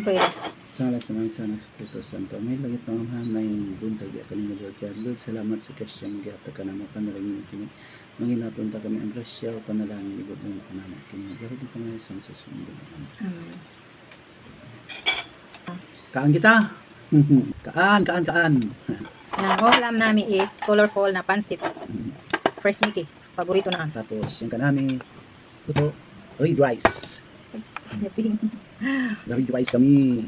Pwede. Salamat sa mga sa Espiritu Santo. May lagit na may buntag ya kami nagkaya. Lord, salamat sa Kristiyan. Magyata ka na mga panalangin kini. Manginatunta kami ang grasya o panalangin ibot mo ka namin kini. Garo di pa nga isang sa sundo. Amen. Kaan kita. kaan. Ang ulam namin is colorful na pansit. Fresh Mickey. Paborito na. Tapos yung kanami ito red rice. Yaping. Red rice kami.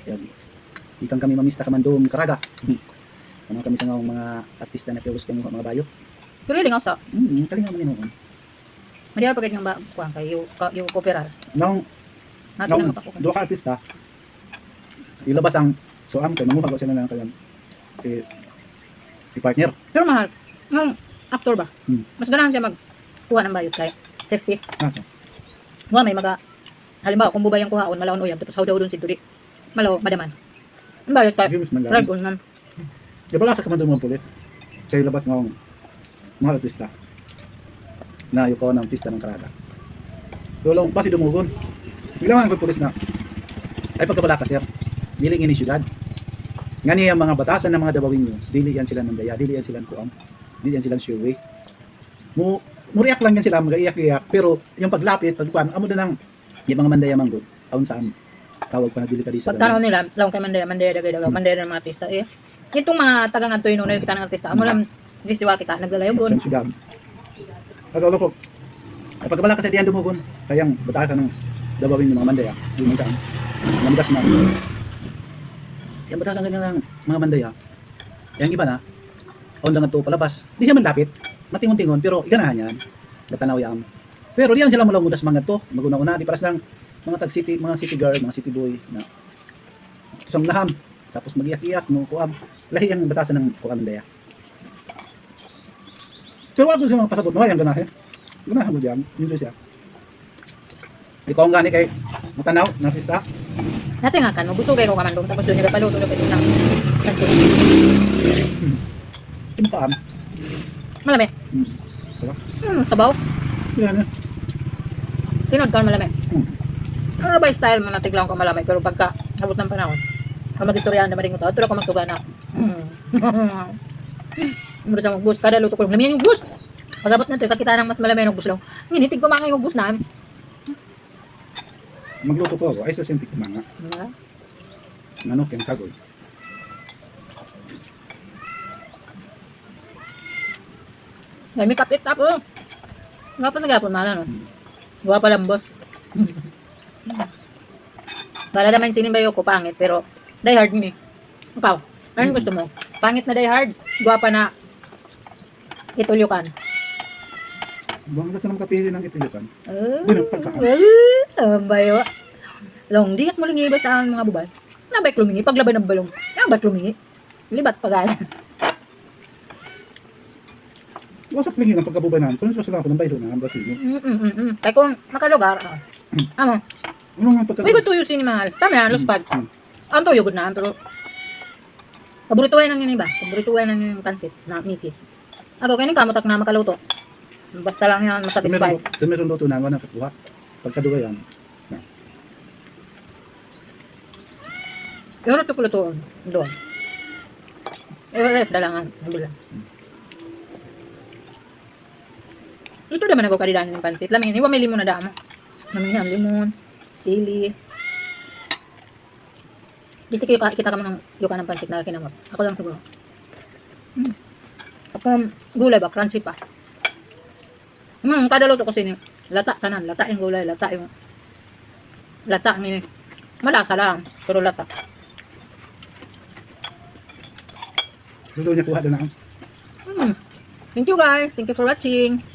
Yan. Ikan kami mamista kamandong karaga. Ano kami sa mga artista na pilos kami mga bayot. Pero yung sa. Kalinga mo noon. Madiya pagkat yung kuwang kayo yung cooperar. Nung Natin lang pakukan. duha ka artista. Ilabas ang suam kay manguha ko sila ng kanyang partner. Pero mahal. Yung actor ba? Mas ganahan siya magkuha ng bayot kay safety. Nasa. Wa may halimbawa kung bubay ang kuhaon malawon uyab tapos hawdaw doon si Duri. Malaw madaman. Ang bayot kay Views man lang. rag on man. Di ba sa kamandong mga pulit? Kaya ilabas ng mga artista na yuko ng pista ng karaga. Lulong pa si dumugon. Bigla nga ng pulis na ay pagkabala ka sir. Dili ini syudad. Nga niya ang mga batasan ng mga dabawin nyo, dili yan sila ng daya, dili yan sila ng kuam, dili yan sila ng survey. Muriak lang yan sila, mag-iyak-iyak, pero yung paglapit, pagkuhan, amo na ng yung mga mandaya manggod, aun saan, tawag pa na dili ka di sa Pagtanaw nila, lawang kay mandaya dagay-dagaw, mandaya ng mga artista eh. Itong mga tagang Antoy no kita ng artista, amo lang gistiwa kita naglalayogon. Sa syudad. Agalo ko, ay pagkabala ka sa diyan dumugon, kayang batasan ng dabawin yung mga mandaya, yung mga saan, namigas na. Yung batasan ganyan lang mga mandaya, yung iba na, on lang ito palabas, di siya man lapit, matingon-tingon, pero iganahan yan, gatanaw yan. Pero diyan sila mula mudas mga to, maguna-una, di paras lang mga tag-city, mga city girl, mga city boy, na tusang naham, tapos mag-iyak-iyak, no, kuam, lahi ang batasan ng kuam mandaya. Pero wag mo siya mga pasabot, no, yung ganahe, ganahan mo diyan, yun siya. Ikaw ang gani kay matanaw, na artista. Natin nga kan, mabusugay ko kamandong tapos yun nagapaluto na kasi ng pansit. Timpaan. Malami. Diba? Sabaw. Yan na. Tinod ka malami. Ano ba yung style mo natiglang ko malami pero pagka abot ng panahon, kung mag-istoryahan na maring ito, tulad ko magtuga na. Mura sa magbus, kada luto ko lang, lamihan yung bus. Pag abot na ito, kakita ng mas malami ng bus lang. Nginitig pa mga yung bus namin. Magluto ko ako, ay sa sintik mga. Manok yung sagoy. May kapit tapo. Nga pa sa gapon mana no. Gawa pa lang boss. Bala naman sinimbayo ko pangit pero die hard ni. Ikaw, anong gusto mo? Pangit na die hard, gawa pa na itulyukan. Buwang ka sa mga kapili ng itilikan. Bayo. Long di at muling ibas ang mga bubay. Nabay klumingi paglaban ng balong. Nabay klumingi. Libat pa gana. Wasak lingi ng pagkabubanan. Kung sila ako ng bayro na ang Brasilo. Kaya kung makalugar, amo. Ano nga pagka... May gutuyo sinimahal. Tama yan, luspad. Ang tuyo good na, pero paborituhin ng yun iba. Paborituhin ng yung pansit na Mickey. Ako, kaya kamutak na makaluto. Basta lang yan, masatisfy. Kung meron luto na, wala kakuha. Pagkaduwa yan. Yung ito kulutuon. Doon. Dalangan. Nabilang. Ito naman ako kadilaan ng pansit. Lamingin, iwa may limon na damo. Lamingin, limon, sili. Gusto kayo kita ka mo ng yuka ng pansit na kinamot. Ako lang siguro. Ako gulay ba? Crunchy pa. Kada luto ko sini. Lata tanan. Lata yung gulay. Lata yung... Lata ang malasa lang. Pero lata. Luto niya kuha doon na. Thank you guys. Thank you for watching.